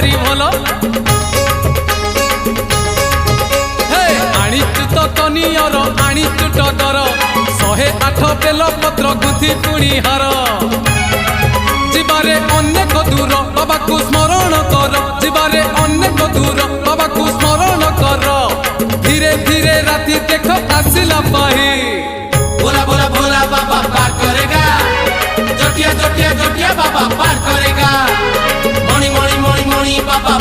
भारी भलो आनीचु तो कनियर आनीचु टडर 108 बेल पत्र गुथि पुणी हार जीवारे अनेक दूर बाबा को स्मरण कर जीवारे अनेक दूर बाबा को स्मरण कर धीरे धीरे राति देख आसिला पाही बोला बोला बोला बाबा पार करेगा जटिया जटिया जटिया बाबा पार करेगा मणि मणि मणि मणि बाबा